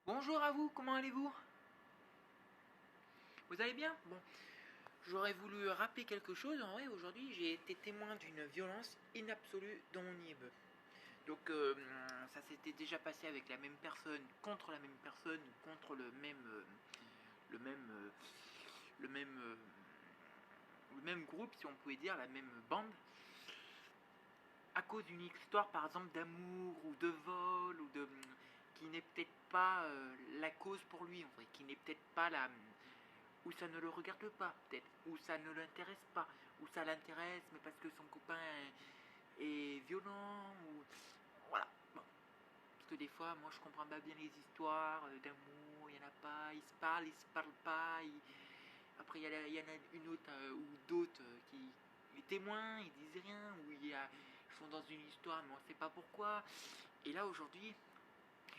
Bonjour à vous, comment allez-vous? Vous allez bien? Bon, j'aurais voulu rappeler quelque chose. En vrai, aujourd'hui, j'ai été témoin d'une violence inabsolue dans mon immeuble. Donc, ça s'était déjà passé avec la même personne, contre la même personne, contre le même, euh, le même, euh, le même groupe, si on pouvait dire, la même bande, à cause d'une histoire, par exemple, d'amour ou de vol ou de qui n'est peut-être pas la cause pour lui, en vrai, qui n'est peut-être pas la ou ça ne le regarde pas, peut-être, ou ça ne l'intéresse pas, ou ça l'intéresse, mais parce que son copain est violent, ou voilà. Bon. Parce que des fois, moi, je comprends pas bien les histoires d'amour, il y en a pas, ils se parlent pas, après, il y en a une autre ou d'autres qui. Les témoins, ils disent rien, ou ils sont dans une histoire, mais on sait pas pourquoi. Et là, aujourd'hui,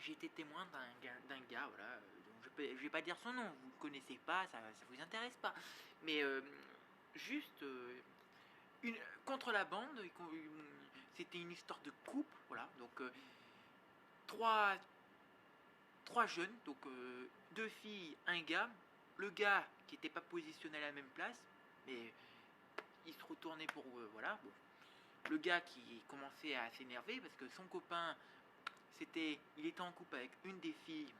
j'ai été témoin d'un gars, voilà, dont je vais pas dire son nom, vous le connaissez pas, ça vous intéresse pas, mais juste une, contre la bande, c'était une histoire de couple, voilà, donc trois, trois jeunes, donc deux filles, un gars, le gars qui était pas positionné à la même place, mais il se retournait pour, voilà, bon. Le gars qui commençait à s'énerver parce que son copain, il était en couple avec une des filles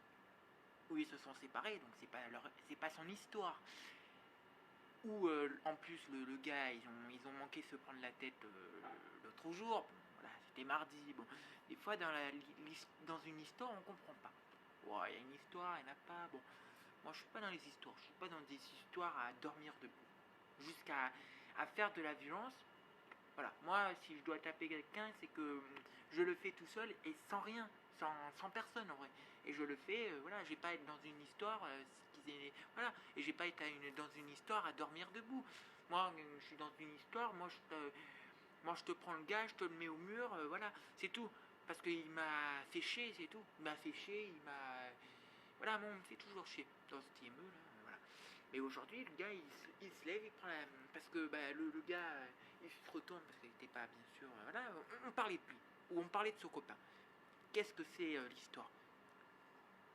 où ils se sont séparés, donc c'est pas son histoire. Ou en plus le gars, ils ont manqué se prendre la tête l'autre jour. Bon, voilà, c'était mardi. Bon, des fois dans une histoire, on comprend pas. Il y a une histoire, il n'y en a pas. Bon, moi je suis pas dans les histoires. Je suis pas dans des histoires à dormir debout, jusqu'à à faire de la violence. Voilà, moi si je dois taper quelqu'un, c'est que je le fais tout seul et sans rien, sans personne en vrai. Et je le fais, voilà, j'ai pas à être dans une histoire, voilà, et j'ai pas être dans une histoire à dormir debout. Moi, je suis dans une histoire, moi je te prends le gars, je te le mets au mur, voilà, c'est tout. Parce qu'il m'a fait chier, c'est tout. Il m'a fait chier, il m'a. Voilà, moi on me fait toujours chier dans ce TME là, voilà. Mais aujourd'hui, le gars il se lève, il prend la. Parce que bah, le gars il se retourne parce qu'il n'était pas bien sûr. Voilà, on parlait de lui, ou on parlait de son copain. Qu'est-ce que c'est l'histoire?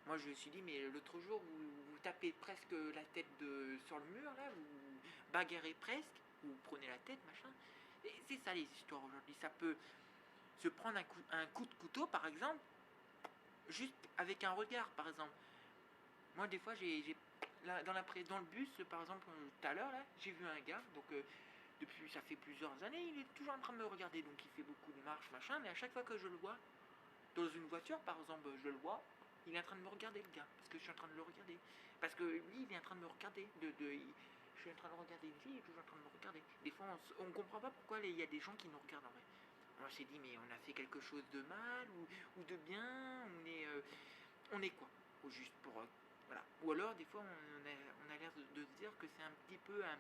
Moi je me suis dit, mais l'autre jour vous tapez presque la tête sur le mur là, vous bagarrez presque, vous prenez la tête, machin. Et c'est ça les histoires aujourd'hui. Ça peut se prendre un coup de couteau par exemple, juste avec un regard par exemple. Moi, des fois, dans le bus, par exemple, tout à l'heure, là, j'ai vu un gars, donc depuis, ça fait plusieurs années, il est toujours en train de me regarder, donc il fait beaucoup de marches, machin, mais à chaque fois que je le vois, dans une voiture, par exemple, je le vois, il est en train de me regarder, le gars, parce que je suis en train de le regarder. Parce que lui, il est en train de me regarder. Je suis en train de regarder lui, il est toujours en train de me regarder. Des fois, on ne comprend pas pourquoi il y a des gens qui nous regardent en vrai. On s'est dit, mais on a fait quelque chose de mal ou de bien, on est quoi? Au juste pour. Voilà. Ou alors, des fois, on a l'air de se dire que c'est un petit peu un.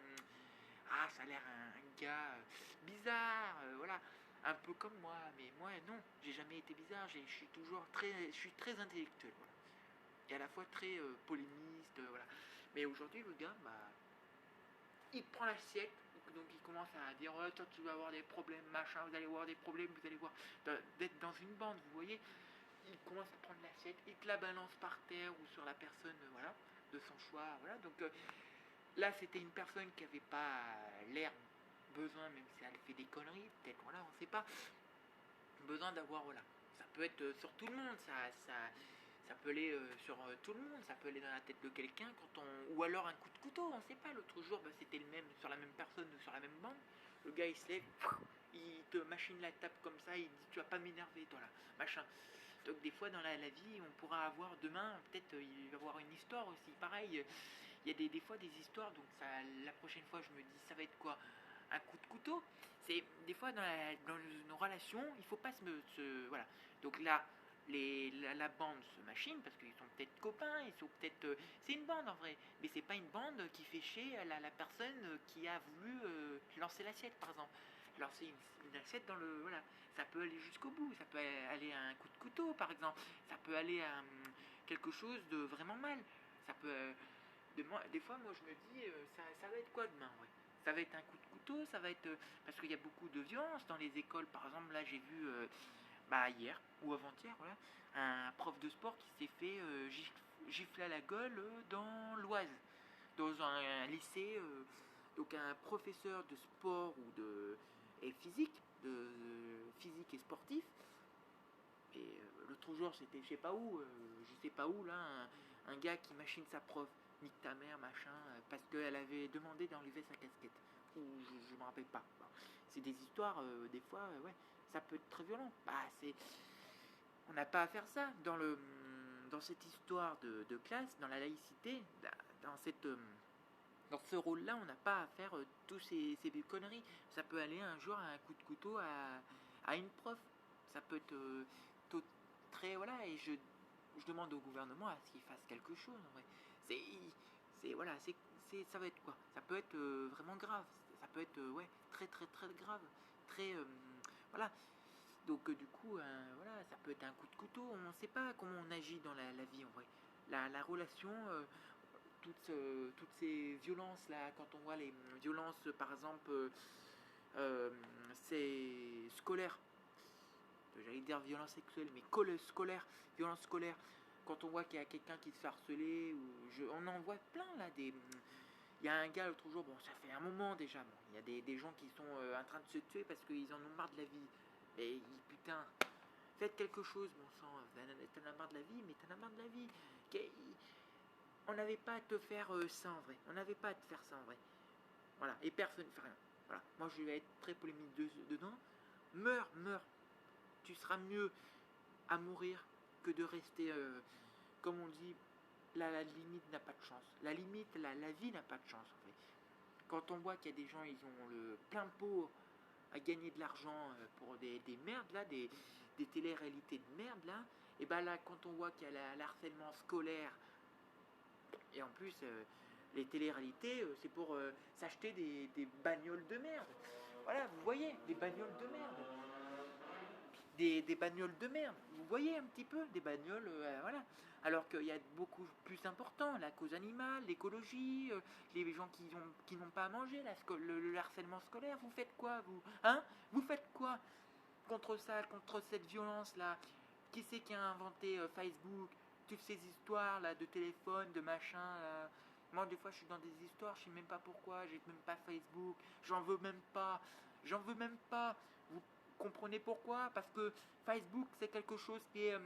Ah, ça a l'air un gars bizarre, voilà. Un peu comme moi. Mais moi, non, j'ai jamais été bizarre. Je suis très intellectuel, voilà. Et à la fois très polémiste, voilà. Mais aujourd'hui, le gars, bah, il prend l'assiette, donc il commence à dire oh, toi tu vas avoir des problèmes, machin, vous allez avoir des problèmes, vous allez voir d'être dans une bande, vous voyez. Il commence à prendre l'assiette, il te la balance par terre ou sur la personne, voilà, de son choix, voilà. Donc là, c'était une personne qui avait pas l'air besoin, même si elle fait des conneries, peut-être, voilà, on sait pas, besoin d'avoir, voilà. Ça peut être sur tout le monde, ça peut aller sur tout le monde, ça peut aller dans la tête de quelqu'un quand on. Ou alors un coup de couteau, on sait pas. L'autre jour, bah, c'était le même sur la même personne, sur la même bande. Le gars il se lève, il te machine la tape comme ça, il dit tu vas pas m'énerver toi là, machin. Donc des fois dans la vie, on pourra avoir demain, peut-être il va y avoir une histoire aussi. Pareil, il y a des fois des histoires, donc ça, la prochaine fois je me dis ça va être quoi? Un coup de couteau. C'est des fois dans nos relations, il faut pas voilà. Donc là, la bande se machine parce qu'ils sont peut-être copains, ils sont peut-être. C'est une bande en vrai, mais c'est pas une bande qui fait chier la personne qui a voulu lancer l'assiette par exemple. Lancer une assiette dans le. Voilà. Ça peut aller jusqu'au bout, ça peut aller à un coup de couteau par exemple, ça peut aller à quelque chose de vraiment mal. Ça peut. Des fois, moi je me dis, ça va être quoi demain ouais. Ça va être un coup de couteau, ça va être. Parce qu'il y a beaucoup de violence dans les écoles. Par exemple, là j'ai vu hier ou avant-hier, voilà, un prof de sport qui s'est fait gifler à la gueule dans l'Oise, dans un lycée. Donc un professeur de sport ou de et physique et sportif. Et l'autre jour, c'était je sais pas où, là, un gars qui machine sa prof, nique ta mère, machin, parce qu'elle avait demandé d'enlever sa casquette. Ou je me rappelle pas. Bon, c'est des histoires, des fois, ouais, ça peut être très violent. On n'a pas à faire ça dans cette histoire de classe, dans la laïcité, dans dans ce rôle-là, on n'a pas à faire tous ces conneries. Ça peut aller un jour à un coup de couteau à une prof. Ça peut être très, voilà, et je demande au gouvernement à ce qu'il fasse quelque chose. En vrai. Voilà, ça va être quoi? Ça peut être vraiment grave. Ça peut être ouais, très très très grave. Très voilà. Donc du coup, voilà, ça peut être un coup de couteau. On ne sait pas comment on agit dans la vie en vrai. La relation, toutes ces violences là, quand on voit les violences, par exemple, c'est scolaire. J'allais dire violence sexuelle, mais scolaire, violence scolaire. Quand on voit qu'il y a quelqu'un qui se fait harceler, on en voit plein là. Il y a un gars l'autre jour, bon, ça fait un moment déjà. Bon, il y a des gens qui sont en train de se tuer parce qu'ils en ont marre de la vie. Et putain, faites quelque chose, bon sang. T'en as marre de la vie, mais t'en as marre de la vie. On n'avait pas à te faire ça en vrai. On n'avait pas à te faire ça en vrai. Voilà, et personne ne fait rien. Voilà, moi je vais être très polémique dedans. Meurs. Tu seras mieux à mourir que de rester, comme on dit, la limite n'a pas de chance. La limite, la vie n'a pas de chance en fait. Quand on voit qu'il y a des gens, ils ont le plein pot à gagner de l'argent pour des merdes là, des télé-réalités de merde là, et ben là, quand on voit qu'il y a l'harcèlement scolaire, et en plus, les télé-réalités, c'est pour s'acheter des bagnoles de merde. Voilà, vous voyez, des bagnoles de merde. Des bagnoles de merde. Vous voyez un petit peu des bagnoles, voilà. Alors qu'il y a beaucoup plus important, la cause animale, l'écologie, les gens qui n'ont pas à manger, le harcèlement scolaire. Vous faites quoi, vous? Hein? Vous faites quoi contre ça, contre cette violence-là? Qui c'est qui a inventé Facebook? Toutes ces histoires là de téléphone, de machin là. Moi des fois je suis dans des histoires, je sais même pas pourquoi, j'ai même pas Facebook, j'en veux même pas. J'en veux même pas. Vous comprenez pourquoi? Parce que Facebook c'est quelque chose qui est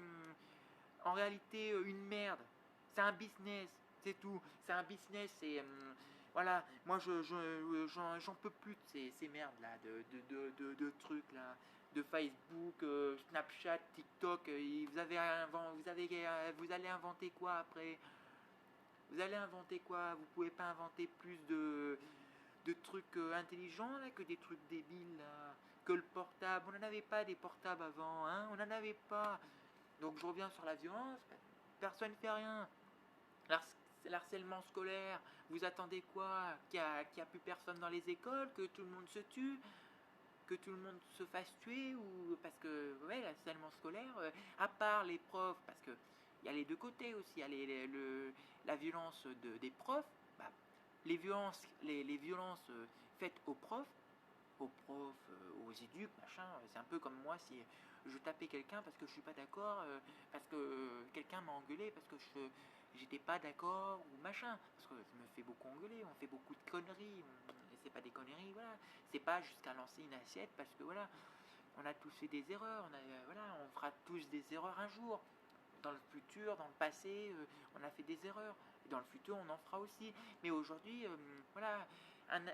en réalité une merde. C'est un business, c'est tout. C'est un business et voilà, moi j'en peux plus de ces merdes là, de trucs là, de Facebook, Snapchat, TikTok. Vous allez inventer quoi après? Vous allez inventer quoi? Vous pouvez pas inventer plus de trucs intelligents là que des trucs débiles là, que le portable. On n'en avait pas des portables avant, hein? On n'en avait pas. Donc je reviens sur la violence. Personne ne fait rien. L'harcèlement scolaire, vous attendez quoi? Qu'il n'y a plus personne dans les écoles, que tout le monde se tue, que tout le monde se fasse tuer, ou parce que ouais, l'harcèlement scolaire, à part les profs, parce que il y a les deux côtés aussi, il y a la violence des profs, bah, les violences faites aux profs, aux éducs, machin. C'est un peu comme moi si je tapais quelqu'un parce que je suis pas d'accord, parce que quelqu'un m'a engueulé, parce que j'étais pas d'accord ou machin. Parce que je me fais beaucoup engueuler, on fait beaucoup de conneries, et c'est pas des conneries, voilà. C'est pas jusqu'à lancer une assiette parce que voilà, on a tous fait des erreurs, voilà, on fera tous des erreurs un jour. Dans le futur, dans le passé, on a fait des erreurs. Et dans le futur, on en fera aussi. Mais aujourd'hui, voilà,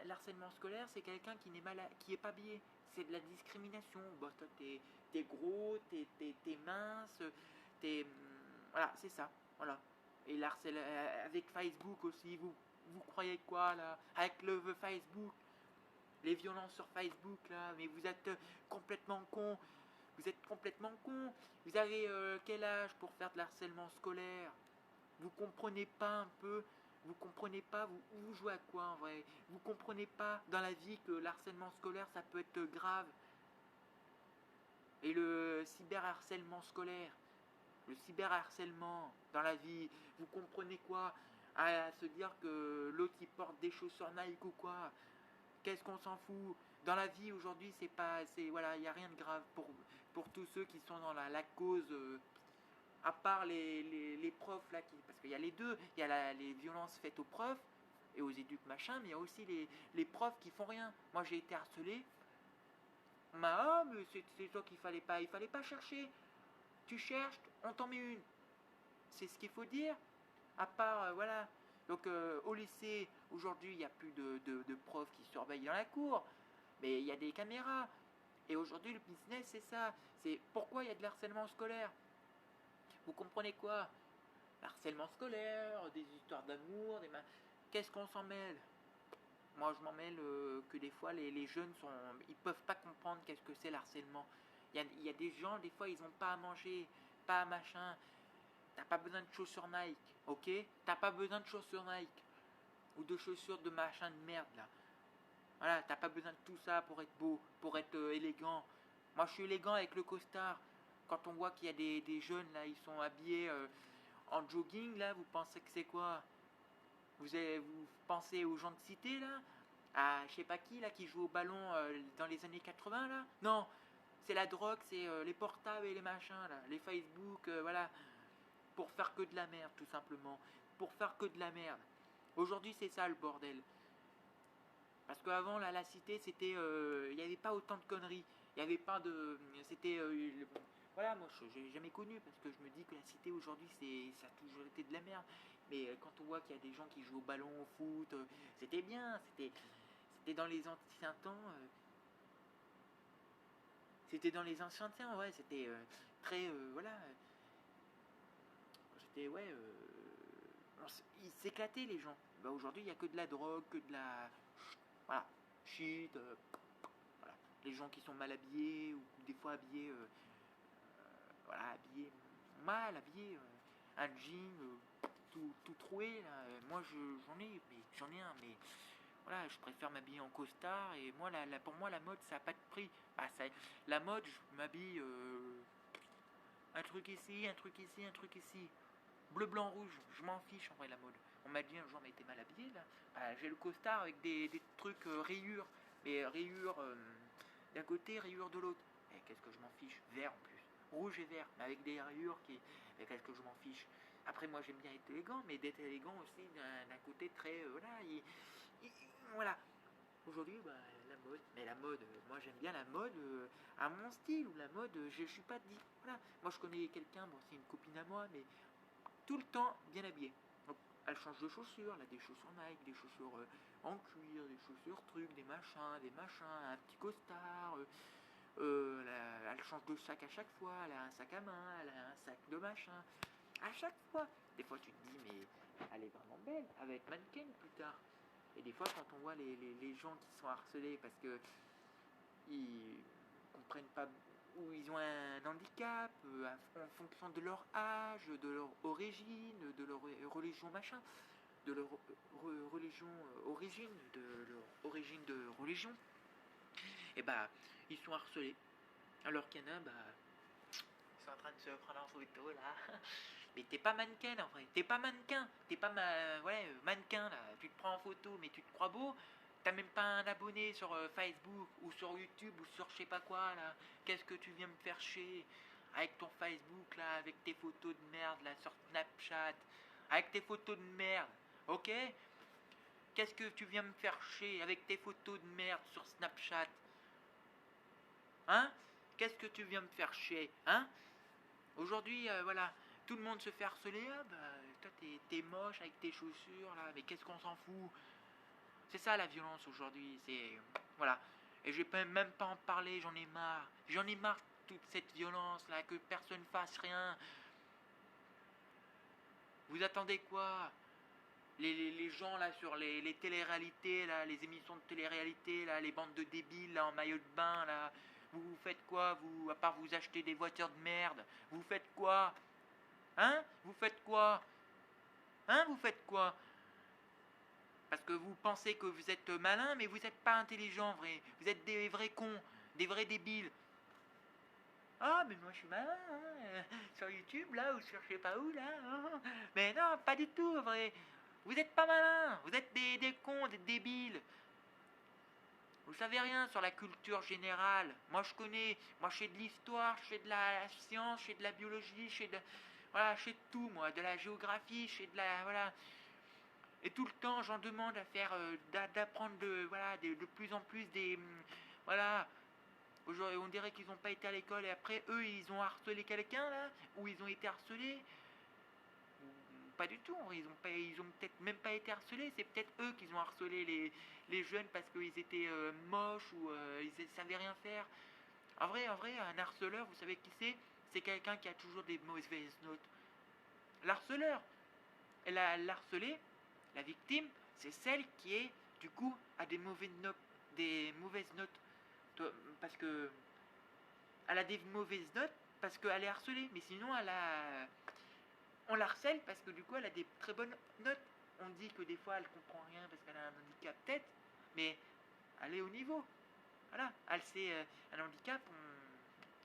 l'harcèlement scolaire, c'est quelqu'un qui n'est qui est pas habillé. C'est de la discrimination. Bah, toi, t'es gros, t'es mince, voilà, c'est ça. Voilà. Et l'harcèlement avec Facebook aussi, vous croyez quoi là? Avec le Facebook, les violences sur Facebook là, mais vous êtes complètement con. Vous êtes complètement con. Vous avez quel âge pour faire de l'harcèlement scolaire? Vous comprenez pas un peu? Vous comprenez pas? Vous jouez à quoi en vrai? Vous comprenez pas dans la vie que l'harcèlement scolaire ça peut être grave? Et le cyberharcèlement scolaire, le cyberharcèlement dans la vie, vous comprenez quoi? À se dire que l'autre il porte des chaussures Nike ou quoi? Qu'est-ce qu'on s'en fout? Dans la vie aujourd'hui, c'est pas, c'est voilà, il y a rien de grave pour pour tous ceux qui sont dans la cause, à part les profs là, parce qu'il y a les deux, il y a les violences faites aux profs et aux éduques machin, mais il y a aussi les profs qui font rien. Moi j'ai été harcelé, mais c'est toi qu'il fallait pas chercher. Tu cherches, on t'en met une. C'est ce qu'il faut dire. À part, voilà. Donc au lycée, aujourd'hui, il n'y a plus de profs qui surveillent dans la cour, mais il y a des caméras. Et aujourd'hui, le business, c'est ça. C'est pourquoi il y a de l'harcèlement scolaire. Vous comprenez quoi? Harcèlement scolaire, des histoires d'amour, qu'est-ce qu'on s'en mêle? Moi, je m'en mêle que des fois, les jeunes ils peuvent pas comprendre qu'est-ce que c'est l'harcèlement. Il y a des gens, des fois, ils ont pas à manger, pas à machin. T'as pas besoin de chaussures Nike, ok? T'as pas besoin de chaussures Nike ou de chaussures de machin de merde là. Voilà, t'as pas besoin de tout ça pour être beau, pour être élégant. Moi, je suis élégant avec le costard. Quand on voit qu'il y a des jeunes là, ils sont habillés en jogging là, vous pensez que c'est quoi? Vous pensez aux gens de cité là? À je sais pas qui là qui joue au ballon dans les années 80 là? Non, c'est la drogue, c'est les portables et les machins là, les Facebook, voilà. Pour faire que de la merde, tout simplement. Pour faire que de la merde. Aujourd'hui, c'est ça le bordel. Parce qu'avant, là, la cité, c'était. Il n'y avait pas autant de conneries. Il n'y avait pas de. C'était. Voilà, moi, je n'ai jamais connu. Parce que je me dis que la cité, aujourd'hui, ça a toujours été de la merde. Mais quand on voit qu'il y a des gens qui jouent au ballon, au foot, c'était bien. C'était dans les anciens temps. C'était dans les anciens temps, ouais. C'était très. Voilà. C'était, ouais. Ils s'éclataient les gens. Bah, aujourd'hui, il n'y a que de la drogue, que de la. Voilà, shit. Voilà. Les gens qui sont mal habillés ou des fois habillés. Voilà, habillés. Mal habillés. Un jean tout troué. Là. Moi, j'en ai un, mais. Voilà, je préfère m'habiller en costard et moi, pour moi, la mode, ça n'a pas de prix. La mode, je m'habille un truc ici, un truc ici, un truc ici. Bleu, blanc, rouge, je m'en fiche en vrai la mode. On m'a dit un jour, mais t'es mal habillé là. J'ai le costard avec des trucs rayures, mais rayures d'un côté, rayures de l'autre. Et qu'est-ce que je m'en fiche? Vert en plus, rouge et vert, mais avec des rayures qui. Et qu'est-ce que je m'en fiche? Après, moi j'aime bien être élégant, mais d'être élégant aussi d'un côté très. Voilà, voilà. Aujourd'hui, la mode. Mais la mode, moi j'aime bien la mode à mon style, ou la mode, je suis pas dit. Voilà. Moi je connais quelqu'un, bon, c'est une copine à moi, mais tout le temps bien habillée. Donc, elle change de chaussures, elle a des chaussures Nike, des chaussures en cuir, des chaussures trucs, des machins, un petit costard. Elle change de sac à chaque fois, elle a un sac à main, elle a un sac de machin. À chaque fois. Des fois tu te dis, mais elle est vraiment belle, elle va être mannequin plus tard. Et des fois quand on voit les gens qui sont harcelés parce que ils comprennent pas ou ils ont un handicap en fonction de leur âge, de leur origine, de leur religion machin, de leur religion origine, de leur origine de religion, et ils sont harcelés. Alors qu'il y en a, ils sont en train de se prendre en photo là. Mais t'es pas mannequin en vrai, t'es pas mannequin, t'es pas mannequin là, tu te prends en photo mais tu te crois beau. T'as même pas un abonné sur Facebook ou sur YouTube ou sur je sais pas quoi là. Qu'est-ce que tu viens me faire chier avec ton Facebook là, avec tes photos de merde là sur Snapchat, avec tes photos de merde, ok? Qu'est-ce que tu viens me faire chier avec tes photos de merde sur Snapchat? Hein? Qu'est-ce que tu viens me faire chier? Hein? Aujourd'hui, voilà, tout le monde se fait harceler. Toi t'es moche avec tes chaussures là, mais qu'est-ce qu'on s'en fout? C'est ça la violence aujourd'hui, c'est. Voilà. Et je vais même pas en parler, j'en ai marre. J'en ai marre de toute cette violence là, que personne fasse rien. Vous attendez quoi? Les gens là sur les téléréalités, là, les émissions de télé-réalité, là, les bandes de débiles là en maillot de bain là. Vous faites quoi, vous, à part vous acheter des voitures de merde? Vous faites quoi? Hein? Vous faites quoi? Hein? Vous faites quoi? Parce que vous pensez que vous êtes malin, mais vous n'êtes pas intelligent, vrai. Vous êtes des vrais cons, des vrais débiles. Ah, mais moi je suis malin, hein, sur YouTube, là, ou sur je sais pas où, là. Hein. Mais non, pas du tout, vrai. Vous n'êtes pas malin, vous êtes des cons, des débiles. Vous savez rien sur la culture générale. Moi je connais, moi je fais de l'histoire, je fais de la science, je fais de la biologie, voilà, je fais de tout moi, de la géographie, je fais de la, voilà. Et tout le temps j'en demande à faire, d'apprendre voilà, de plus en plus voilà. Aujourd'hui, on dirait qu'ils n'ont pas été à l'école et après eux ils ont harcelé quelqu'un là, ou ils ont été harcelés. Pas du tout, ils ont peut-être même pas été harcelés, c'est peut-être eux qui ont harcelé les jeunes parce qu'ils étaient moches ou ils savaient rien faire. En vrai, un harceleur, vous savez qui c'est? C'est quelqu'un qui a toujours des mauvaises notes. L'harceleur, l'harcelé, la victime, c'est celle qui est du coup a des mauvaises notes, parce que elle a des mauvaises notes parce qu'elle est harcelée, mais sinon on la harcèle parce que du coup elle a des très bonnes notes. On dit que des fois elle comprend rien parce qu'elle a un handicap peut-être, mais elle est au niveau. Voilà, elle sait un handicap.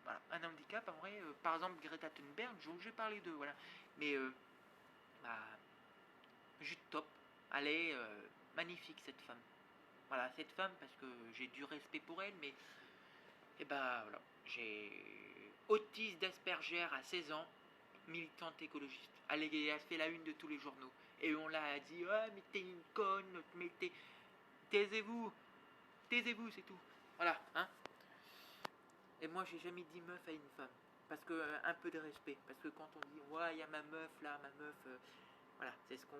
Voilà, un handicap en vrai. Par exemple Greta Thunberg, j'ai parlé d'eux, voilà. Mais bah, juste top. Elle est magnifique cette femme. Voilà, cette femme parce que j'ai du respect pour elle, mais et bah voilà, j'ai Otis d'Asperger à 16 ans, militante écologiste. Elle a fait la une de tous les journaux. Et on l'a dit, ah, mais t'es une conne, mais taisez-vous, taisez-vous, c'est tout. Voilà, hein. Et moi, j'ai jamais dit meuf à une femme. Parce que, un peu de respect. Parce que quand on dit, ouais, il y a ma meuf là, ma meuf, voilà, c'est ce qu'on